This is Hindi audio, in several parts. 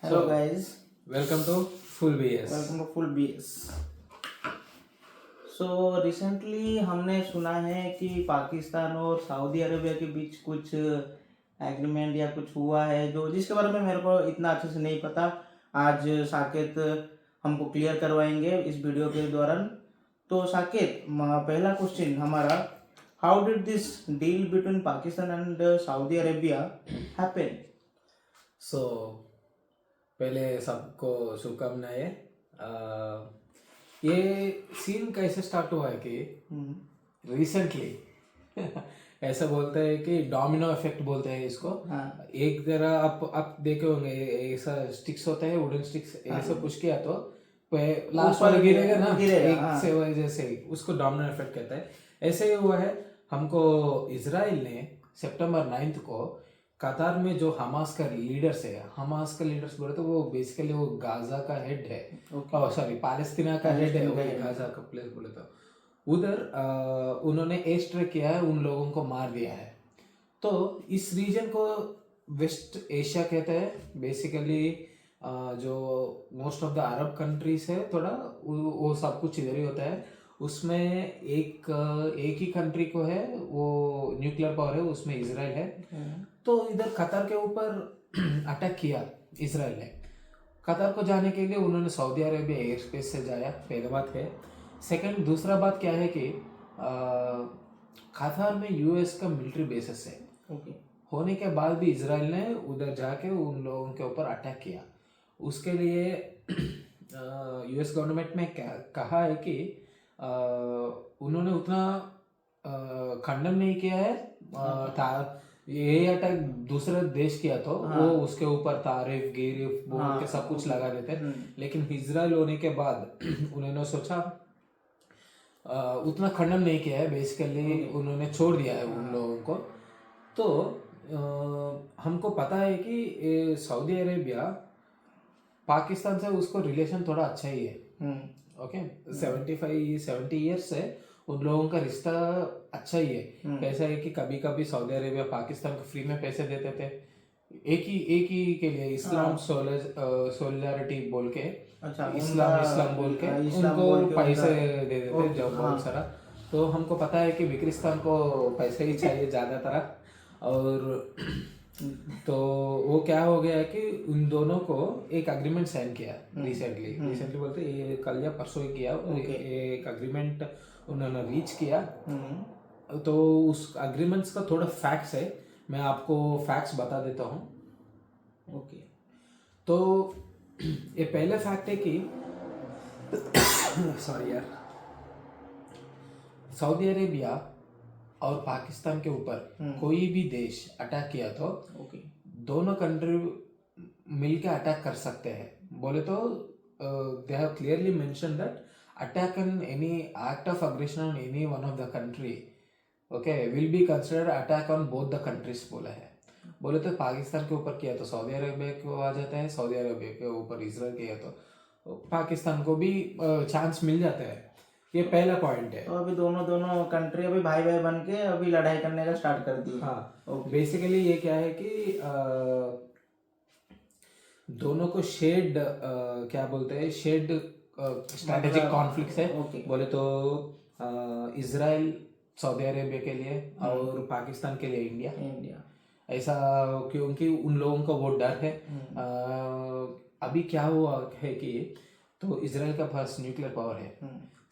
Hello guys, welcome to Full BS. welcome to Full BS. So recently हमने सुना है कि पाकिस्तान और सऊदी अरेबिया के बीच कुछ एग्रीमेंट या कुछ हुआ है जो जिसके बारे में मेरे को इतना अच्छे से नहीं पता। आज साकेत हमको क्लियर करवाएंगे इस वीडियो के दौरान। तो साकेत, पहला क्वेश्चन हमारा, how did this deal between Pakistan and Saudi Arabia happen? So पहले सबको शुभकामनाएं। ये सीन कैसे स्टार्ट हुआ है कि रिसेंटली ऐसा बोलते हैं कि डोमिनो इफेक्ट बोलते हैं इसको। एक तरह आप देखे होंगे ऐसा स्टिक्स होता है, वुडन स्टिक्स, ऐसा पुश किया तो लास्ट वाला गिरेगा ना, एक से वजह से उसको डोमिनो इफेक्ट कहता है। ऐसे ही हुआ है। हमको इजराइल ने सितंबर 9 को कतार में जो हमास का लीडर्स है, हमास का लीडर्स बोले तो वो बेसिकली वो गाजा का हेड है, सॉरी पैलेस्टीना का हेड है, गाजा का प्लेस बोले तो उधर उन्होंने एयर स्ट्राइक किया है, उन लोगों को मार दिया है। तो इस रीजन को वेस्ट एशिया कहते हैं। बेसिकली जो most of the Arab countries है थोड़ा वो सब कुछ इधर ही होता है। उसमें एक ही कंट्री को है वो न्यूक्लियर पावर है, उसमें इजराइल है। तो इधर कतर के ऊपर अटैक किया इजराइल ने। कतर को जाने के लिए उन्होंने सऊदी अरेबिया एयर स्पेस से जाया, पहली बात है। सेकंड, दूसरा बात क्या है कि कतर में यूएस का मिलिट्री बेसिस है। होने के बाद भी इजराइल ने उधर जाके उन लोगों के ऊपर अटैक किया। उसके लिए यूएस गवर्नमेंट ने कहा है कि उन्होंने उतना खंडन नहीं किया है। ये अटैक दूसरे देश किया तो वो उसके ऊपर तारीफ गिरिफ बोल के सब कुछ लगा देते। लेकिन इजराइल होने के बाद उन्होंने सोचा उतना खंडन नहीं किया है, बेसिकली उन्होंने छोड़ दिया है उन लोगों को। तो हमको पता है कि सऊदी अरेबिया पाकिस्तान से उसको रिलेशन थोड़ा अच्छा ही है। ओके, 70 ईयर्स से उन लोगों का रिश्ता अच्छा ही है। कैसा है कि कभी कभी सऊदी अरेबिया पाकिस्तान को फ्री में पैसे देते थे, एक ही के लिए, इस्लाम सोलिडारिटी बोल के, इस्लाम बोल के उनको पैसे दे देते जब बहुत सारा। तो हमको पता है कि विक्रिस्तान को पैसे ही चाहिए ज़्यादातर। और तो वो क्या हो गया है कि उन दोनों को एक अग्रीमेंट साइन किया रिसेंटली बोलते ये कल या परसों ही किया। एक अग्रीमेंट उन्होंने रीच किया। तो उस अग्रीमेंट्स का थोड़ा फैक्ट्स है, मैं आपको फैक्ट्स बता देता हूँ। ओके, तो ये पहले फैक्ट है कि सॉरी यार, सऊदी अरेबिया और पाकिस्तान के ऊपर कोई भी देश अटैक किया तो दोनों कंट्री मिलकर अटैक कर सकते हैं। बोले तो they have clearly mention that attack on any act of aggression on any one of the country will be considered attack on both the countries बोला है। बोले तो पाकिस्तान के ऊपर किया तो सऊदी अरेबिया को आ जाता है, सऊदी अरेबिया के ऊपर इजराइल किया तो पाकिस्तान को भी चांस मिल जाता है। ये पहला पॉइंट है। तो अभी दोनों कंट्री अभी भाई बन के अभी लड़ाई करने का स्टार्ट कर दी। बेसिकली ये क्या है कि दोनों को शेड क्या बोलते हैं, शेड स्ट्रैटेजिक कॉन्फ्लिक्ट्स है। बोले तो इजराइल सऊदी अरेबिया के लिए और पाकिस्तान के लिए इंडिया ऐसा, क्योंकि उन लोगों को बहुत डर है। अभी क्या हुआ है कि तो इजराइल का पास न्यूक्लियर पावर है।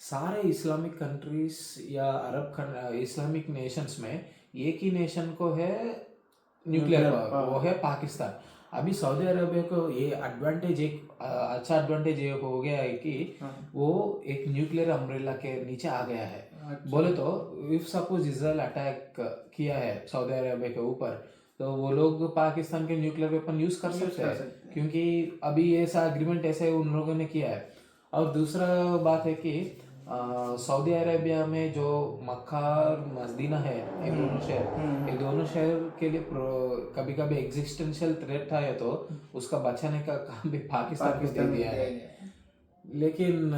सारे इस्लामिक कंट्रीज या अरब इस्लामिक नेशंस में एक ही नेशन को है न्यूक्लियर पावर, वो है पाकिस्तान। अभी सऊदी अरेबिया को ये एडवांटेज, एक अच्छा एडवांटेज ये हो गया है कि वो एक न्यूक्लियर अम्ब्रेला के नीचे आ गया है। बोले तो इफ सपोज इजराइल अटैक किया है सऊदी अरेबिया के ऊपर तो वो लोग पाकिस्तान के न्यूक्लियर वेपन यूज कर सकते हैं, क्योंकि अभी ऐसा एग्रीमेंट ऐसे उन लोगों ने किया है। और दूसरा बात है कि सऊदी अरेबिया में जो मक्का और मदीना है, ये दोनों शहर के लिए कभी कभी एग्जिस्टेंशियल थ्रेट था तो उसका बचाने का काम भी पाकिस्तान को दे दिया है। लेकिन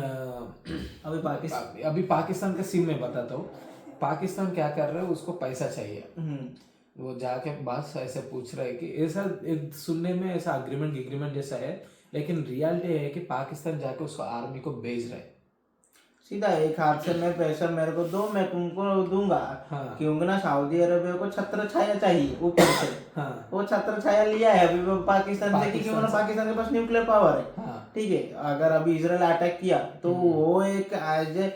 अभी पाकिस्तान का सीन में बताता हूँ। पाकिस्तान क्या कर रहा है, उसको पैसा चाहिए। वो जाके बस ऐसे पूछ रहे कि ऐसा एक सुनने में ऐसा एग्रीमेंट जैसा है, लेकिन रियलिटी है कि पाकिस्तान जाके उसको आर्मी को भेज रहे। सीधा एक हाथ से मैं पैसा मेरे को दो, मैं तुमको दूंगा। हाँ क्योंकि ना सऊदी अरबिया को छत्र छाया चाहिए ऊपर से। हाँ वो छत्र छाया लिया है अभी वो पाकिस्तान से, क्योंकि पाकिस्तान ना से। पाकिस्तान के पास न्यूक्लियर पावर है। हाँ ठीक है, अगर अभी इसराइल अटैक किया तो वो एक एज ए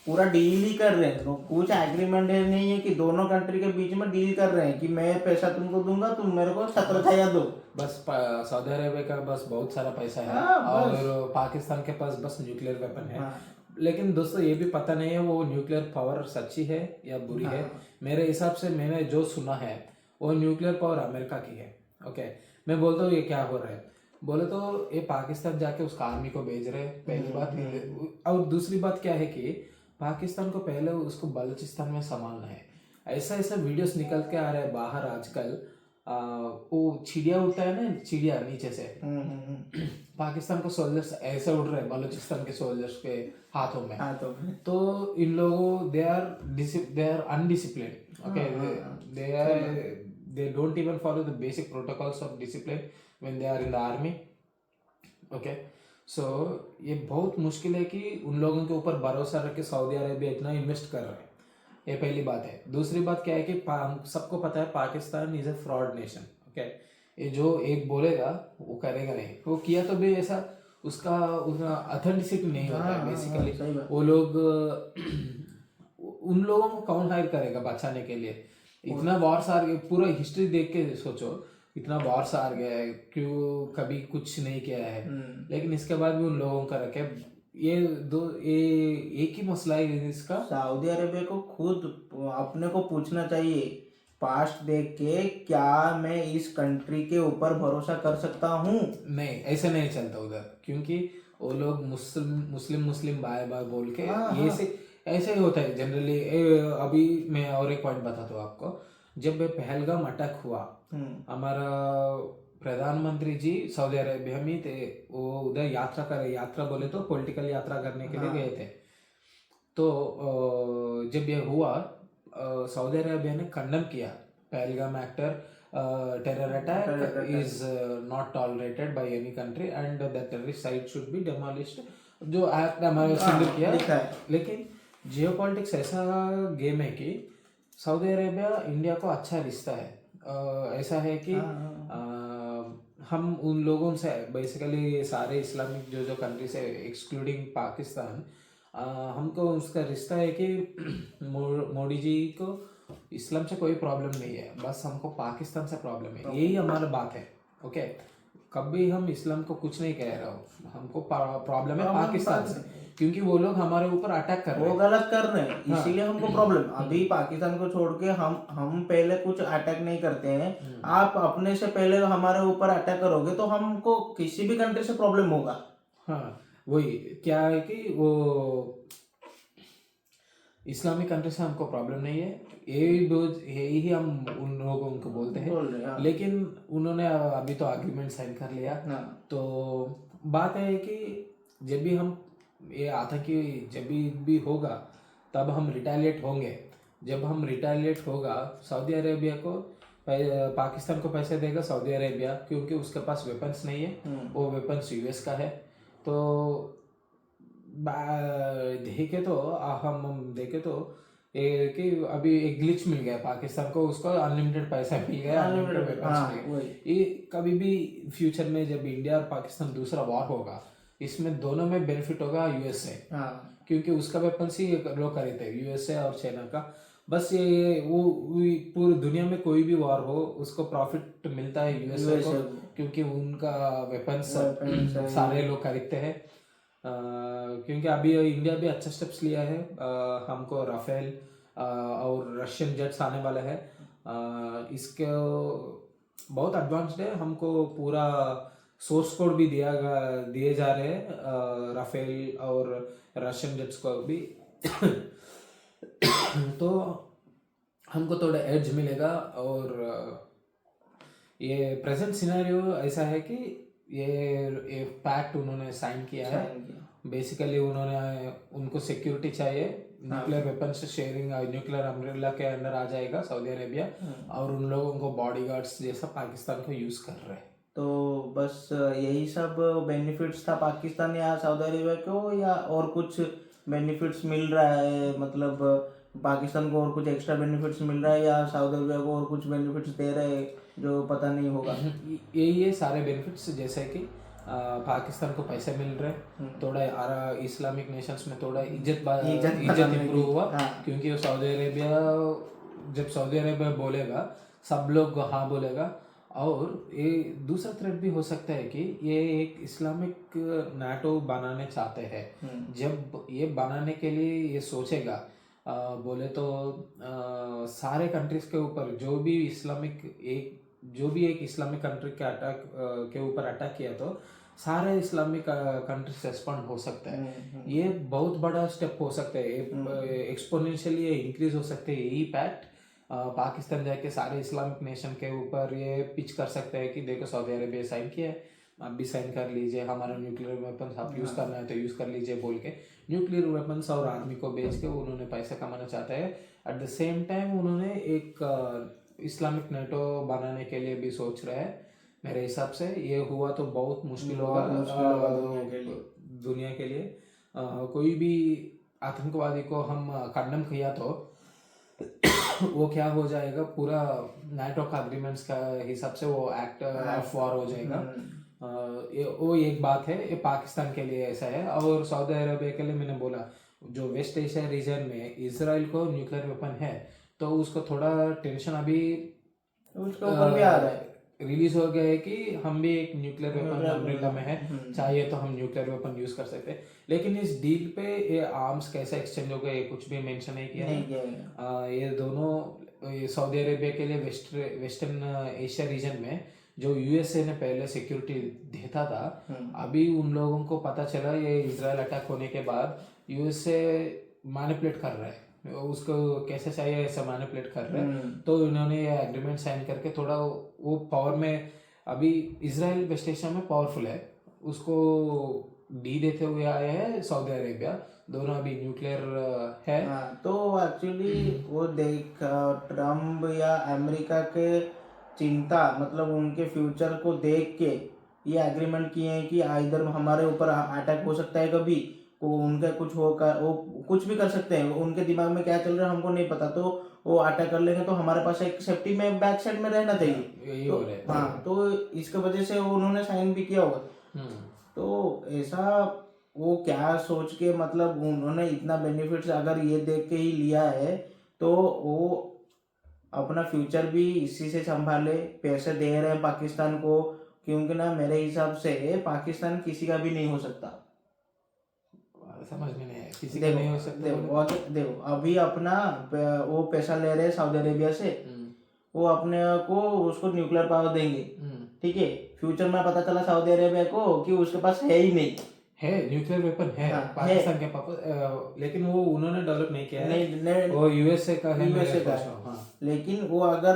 पूरा डील ही कर रहे हैं। तो कुछ एग्रीमेंट नहीं है कि दोनों कंट्री के बीच में डील कर रहे हैं कि मैं पैसा तुमको दूंगा, तुम मेरे को छत्र छाया दो। बस सऊदी अरेबिया का बस बहुत सारा पैसा है, हाँ बस। और पाकिस्तान के पास बस न्यूक्लियर वेपन है। हाँ लेकिन दोस्तों ये भी पता नहीं है वो न्यूक्लियर पावर सच्ची है या बुरी है। मेरे हिसाब से मैंने जो सुना है वो न्यूक्लियर पावर अमेरिका की है। ओके, मैं बोलता हूँ ये क्या हो रहा है बोले तो ये पाकिस्तान जाके उसका आर्मी को भेज रहे हैं, पहली बात। और दूसरी बात क्या है कि पाकिस्तान को पहले उसको बलूचिस्तान में संभालना है। ऐसा ऐसा वीडियोस निकल के आ रहे हैं बाहर आजकल। वो चिड़िया उड़ता है ना, चिड़िया नीचे से, पाकिस्तान को सोल्जर्स ऐसे उड़ रहे हैं बलूचिस्तान के सोल्जर्स के हाथों में। तो इन लोगों they are undiscipline. Okay, they don't even follow the basic protocols of discipline when they are in the army. Okay, so ये बहुत मुश्किल है कि उन लोगों के ऊपर भरोसा रख के सऊदी अरेबिया इतना इन्वेस्ट कर रहा है। ये पहली बात है। दूसरी बात क्या है कि सबको पता है Pakistan is a fraud nation. Okay, ये जो एक बोलेगा वो करेगा नहीं, वो किया तो भी ऐसा उसका ऑथेंटिसिटी नहीं होता है बेसिकली। वो लोग उन लोगों को कौन हायर करेगा बचाने के लिए? इतना वॉर्स आ गया, पूरा हिस्ट्री देख के सोचो, इतना वॉर्स आ गया है, क्यों कभी कुछ नहीं किया है, लेकिन इसके बाद भी उन लोगों का रखे। ये एक ही मसला है इसका। सऊदी अरेबिया को खुद अपने को पूछना चाहिए, पास्ट देख के क्या मैं इस कंट्री के ऊपर भरोसा कर सकता हूँ? नहीं, ऐसे नहीं चलता उधर, क्योंकि वो लोग मुस्लिम बाय बाय बोल के ये से ऐसे ही होता है जनरली। अभी मैं और एक पॉइंट बताता हूँ आपको। जब पहलगाम अटैक हुआ, हमारा प्रधानमंत्री जी सऊदी अरेबिया में थे। वो उधर यात्रा बोले तो पॉलिटिकल यात्रा करने के लिए गए थे। तो जब ये हुआ, सऊदी अरेबिया ने कंडम किया Pahalgam terror attack is not tolerated by any country and the terrorist site should be demolished, जो एक्ट हमारे सिंध किया। लेकिन जियोपॉलिटिक्स ऐसा गेम है कि सऊदी अरेबिया इंडिया को अच्छा रिश्ता है। ऐसा है कि हम उन लोगों से बेसिकली सारे इस्लामिक जो कंट्री से एक्सक्लूडिंग पाकिस्तान, हमको उसका रिश्ता है कि मोदी जी को इस्लाम से कोई प्रॉब्लम नहीं है, बस हमको पाकिस्तान से प्रॉब्लम है, यही हमारा बात है। ओके, कभी हम इस्लाम को कुछ नहीं कह रहा हूँ, हमको प्रॉब्लम है पाकिस्तान से, क्योंकि वो लोग हमारे ऊपर अटैक कर रहे हैं, वो गलत कर रहे हैं, इसीलिए हमको प्रॉब्लम। अभी पाकिस्तान को छोड़ के हम पहले कुछ अटैक नहीं करते हैं, आप अपने से पहले हमारे ऊपर अटैक करोगे तो हमको किसी भी कंट्री से प्रॉब्लम होगा। हाँ, वही क्या है कि वो इस्लामिक कंट्री से हमको प्रॉब्लम नहीं है, यही हम उन लोगों को बोलते हैं। लेकिन उन्होंने अभी तो एग्रीमेंट साइन कर लिया। तो बात है कि जब भी हम ये आतंकी जब भी होगा तब हम रिटेलिएट होंगे। जब हम रिटेलिएट होगा, सऊदी अरेबिया को पाकिस्तान को पैसे देगा सऊदी अरेबिया, क्योंकि उसके पास वेपन्स नहीं है, वो वेपन्स यूएस का है। तो हम देखे तो कि अभी एक ग्लिच मिल गया पाकिस्तान को, उसको अनलिमिटेड पैसा मिल गया, अनलिमिटेड वेपन्स मिल गए। ये कभी भी फ्यूचर में जब इंडिया और पाकिस्तान दूसरा वॉर होगा, इसमें दोनों में बेनिफिट होगा यूएस से, क्योंकि उसका वेपन्स ही लोग खरीदते हैं, यूएसए और चाइना का। बस ये वो पूरी दुनिया में कोई भी वॉर हो उसको प्रॉफिट मिलता है यूएसए को, क्योंकि उनका वेपन्स सारे लोग खरीदते हैं। क्योंकि अभी इंडिया भी अच्छा स्टेप्स लिया है, हमको राफेल और रशियन जेट्स आने वाला है, इसके बहुत एडवांस्ड है, हमको पूरा सोर्स कोड भी दिए जा रहे हैं राफेल और रशियन जेट्स को भी। तो हमको थोड़ा एड्ज मिलेगा। और ये प्रेजेंट सिनेरियो ऐसा है कि ये पैक्ट उन्होंने साइन किया है। साइन किया। बेसिकली उन्होंने उनको सिक्योरिटी चाहिए, nuclear weapons sharing nuclear umbrella के अंदर आ जाएगा सऊदी अरेबिया, और उन लोगों को बॉडीगार्ड्स जैसा पाकिस्तान को यूज कर रहे हैं। तो बस यही सब बेनिफिट्स था पाकिस्तान या सऊदी अरेबिया को, या और कुछ बेनिफिट्स मिल रहा है, मतलब पाकिस्तान को और कुछ एक्स्ट्रा बेनिफिट्स मिल रहा है, या सऊदी अरेबिया को और कुछ बेनिफिट्स दे रहे हैं जो पता नहीं होगा? ये सारे बेनिफिट्स, जैसे कि पाकिस्तान को पैसे मिल रहे, थोड़ा इस्लामिक नेशंस में थोड़ा इज्जत इंप्रूव हुआ, क्योंकि वो सऊदी अरेबिया, जब सऊदी अरेबिया बोलेगा सब लोग हाँ बोलेगा। और ये दूसरा थ्रेट भी हो सकता है कि ये एक इस्लामिक नाटो बनाने चाहते हैं। जब ये बनाने के लिए ये सोचेगा, बोले तो सारे कंट्रीज के ऊपर जो भी एक इस्लामिक कंट्री के अटैक के ऊपर अटैक किया तो सारे इस्लामिक कंट्रीज रेस्पॉन्ड हो सकता है। ये बहुत बड़ा स्टेप हो सकता है, एक्सपोनेंशियली इंक्रीज हो सकते हैं। यही पैक्ट पाकिस्तान जाके सारे इस्लामिक नेशन के ऊपर ये पिच कर सकते हैं कि देखो सऊदी अरेबिया साइन किया है, आप भी साइन कर लीजिए, हमारा न्यूक्लियर वेपन्स आप यूज़ करना है तो यूज़ कर लीजिए बोल के न्यूक्लियर वेपन्स और आर्मी को बेच के उन्होंने पैसा कमाना चाहते हैं। एट द सेम टाइम उन्होंने एक इस्लामिक नेटो बनाने के लिए भी सोच रहे हैं। मेरे हिसाब से ये हुआ तो बहुत मुश्किल होगा दुनिया के लिए। कोई भी आतंकवादी को हम कंडम किया तो वो क्या हो जाएगा, पूरा नाटो का अग्रीमेंट्स का हिसाब से वो एक्ट ऑफ वॉर हो जाएगा। वो एक बात है, ये पाकिस्तान के लिए ऐसा है। और सऊदी अरेबिया के लिए मैंने बोला, जो वेस्ट एशिया रीजन में इजराइल को न्यूक्लियर वेपन है तो उसको थोड़ा टेंशन अभी उसके ऊपर भी आ रहा है, रिलीज हो गया है कि हम भी एक न्यूक्लियर वेपन अम्ब्रेला में है, चाहिए तो हम न्यूक्लियर वेपन यूज कर सकते हैं। लेकिन इस डील पे ये आर्म्स कैसे एक्सचेंज हो गए कुछ भी मेंशन नहीं किया है। ये दोनों सऊदी अरेबिया के लिए वेस्टर्न एशिया रीजन में जो यूएसए ने पहले सिक्योरिटी देता था, अभी उन लोगों को पता चला ये इजराइल अटैक होने के बाद यूएसए मैनिपुलेट कर रहा है, उसको कैसे चाहिए ऐसा मैनिपुलेट कर रहे हैं। तो उन्होंने ये एग्रीमेंट साइन करके थोड़ा वो पावर में, अभी इजराइल वेस्ट एशिया में पावरफुल है, उसको डी देते हुए आए हैं सऊदी अरेबिया, दोनों अभी न्यूक्लियर है। तो एक्चुअली वो देख ट्रम्प या अमेरिका के चिंता, मतलब उनके फ्यूचर को देख के ये एग्रीमेंट किए हैं कि इधर हमारे ऊपर अटैक हो सकता है, कभी वो उनका कुछ होकर वो कुछ भी कर सकते हैं, उनके दिमाग में क्या चल रहा है हमको नहीं पता, तो वो अटैक कर लेंगे तो हमारे पास एक सेफ्टी में बैक साइड में रहना चाहिए। तो हाँ, तो इसके वजह से उन्होंने साइन भी किया होगा। तो ऐसा वो क्या सोच के, मतलब उन्होंने इतना बेनिफिट्स अगर ये देख के ही लिया है तो वो अपना फ्यूचर भी इसी से संभाले, पैसे दे रहे हैं पाकिस्तान को, क्योंकि ना मेरे हिसाब से पाकिस्तान किसी का भी नहीं हो सकता। समझ में नहीं है, किसी का नहीं हो सकता। देखो अभी अपना वो पैसा ले रहे हैं सऊदी अरेबिया से, वो अपने को उसको न्यूक्लियर पावर देंगे, ठीक है। फ्यूचर में पता चला सऊदी अरेबिया को कि उसके पास है ही नहीं, है न्यूक्लियर वेपन है पाकिस्तान के पास, लेकिन वो उन्होंने डेवलप नहीं किया है, वो यूएसए का है, यूएसए का है। लेकिन वो अगर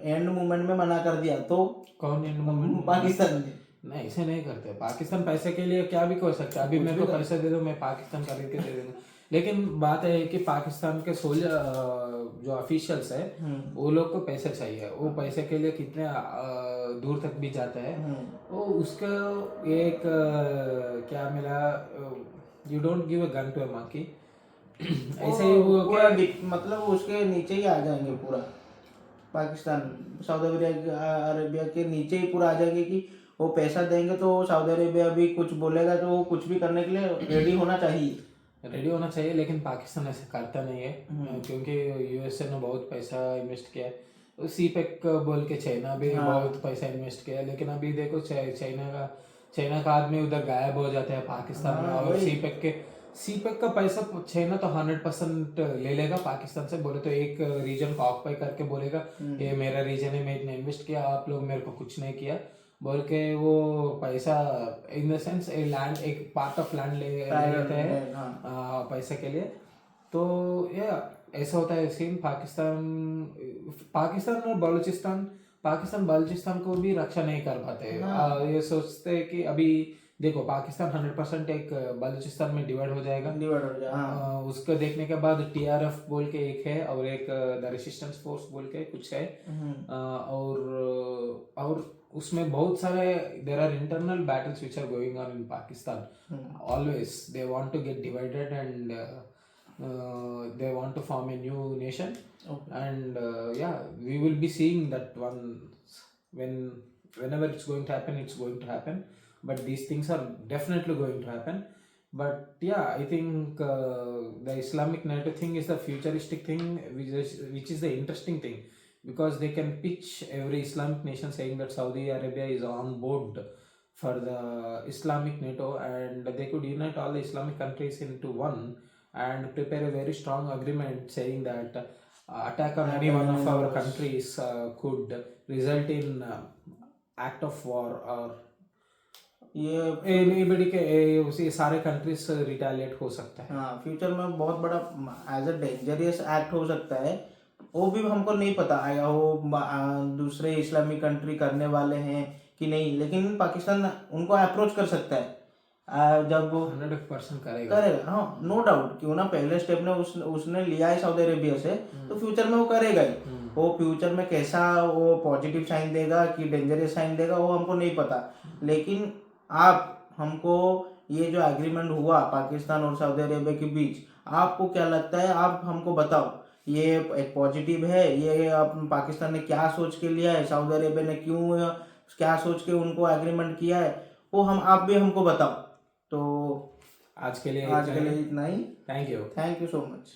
एंड मोमेंट में मना कर दिया तो कौन एंड मोमेंट? पाकिस्तान ने नहीं, ऐसे नहीं करते। पाकिस्तान पैसे के लिए क्या भी कर सकता है, अभी मेरे को पैसे दे दो मैं पाकिस्तान खरीद के दे दूंगा। लेकिन बात है कि पाकिस्तान के जो ऑफिशियल्स है वो लोग को पैसे चाहिए, वो पैसे के लिए कितने दूर तक भी जाता है। वो उसका एक क्या मिला, you don't give a gun to a monkey, ऐसे ही वो मतलब उसके नीचे ही आ जाएंगे पूरा पाकिस्तान, सऊदी अरेबिया के नीचे ही पूरा आ जाएंगे कि वो पैसा देंगे तो सऊदी अरेबिया भी कुछ बोलेगा तो वो कुछ भी करने के लिए रेडी होना चाहिए। लेकिन पाकिस्तान ऐसा करता नहीं है, क्योंकि यूएसए ने बहुत पैसा इन्वेस्ट किया है, सीपेक बोल के चाइना भी बहुत पैसा इन्वेस्ट किया है। लेकिन अभी देखो चाइना का आदमी उधर गायब हो जाता है पाकिस्तान में, और सीपेक का पैसा चाइना तो 100% ले लेगा पाकिस्तान से। बोले तो एक रीजन को ऑक्युपाई करके बोलेगा ये मेरा रीजन है, मैं इतना इन्वेस्ट किया, आप लोग मेरे को कुछ नहीं किया बोल के वो पैसा इन द सेंस लैंड, एक पार्ट ऑफ लैंड ले लेते हैं पैसे के लिए। तो ये ऐसा होता है सीन। पाकिस्तान और बलूचिस्तान पाकिस्तान बलूचिस्तान को भी रक्षा नहीं कर पाते। हाँ। ये सोचते हैं कि अभी देखो पाकिस्तान 100% एक बलूचिस्तान में डिवाइड हो जाएगा। डिवाइड हो जाए, हाँ। उसको देखने के बाद TRF बोल के एक है और एक द रेसिस्टेंस फोर्स बोल के कुछ है। और उसमें बहुत सारे there are internal battles which are going on in Pakistan. Always they want to get divided and they want to form a new nation. Okay. And yeah, we will be seeing that one whenever it's going to happen, it's going to happen. But these things are definitely going to happen. But yeah, I think the Islamic NATO thing is the futuristic thing, which is the interesting thing, because they can pitch every Islamic nation saying that Saudi Arabia is on board for the Islamic NATO, and they could unite all the Islamic countries into one and prepare a very strong agreement saying that attack on any one of our countries could result in act of war, or ये anybody के उसी सारे कंट्रीज रिटेलिएट हो सकता है। हाँ, फ्यूचर में बहुत बड़ा एज अ डेंजरियस एक्ट हो सकता है, वो भी हमको नहीं पता आया वो दूसरे इस्लामिक कंट्री करने वाले हैं कि नहीं, लेकिन पाकिस्तान उनको अप्रोच कर सकता है जब 100% करेगा। हाँ, नो डाउट। क्यों ना, पहले स्टेप ने उसने लिया है सऊदी अरेबिया से, तो फ्यूचर में वो करेगा ही। वो फ्यूचर में कैसा वो पॉजिटिव साइन देगा कि डेंजरस साइन देगा वो हमको नहीं पता, लेकिन आप हमको ये जो एग्रीमेंट हुआ पाकिस्तान और सऊदी अरेबिया के बीच, आपको क्या लगता है, आप हमको बताओ। ये एक पॉजिटिव है, ये पाकिस्तान ने क्या सोच के लिया है, सऊदी अरेबिया ने क्यों क्या सोच के उनको एग्रीमेंट किया है, वो आप भी हमको बताओ। तो आज के लिए इतना ही। Thank you so much.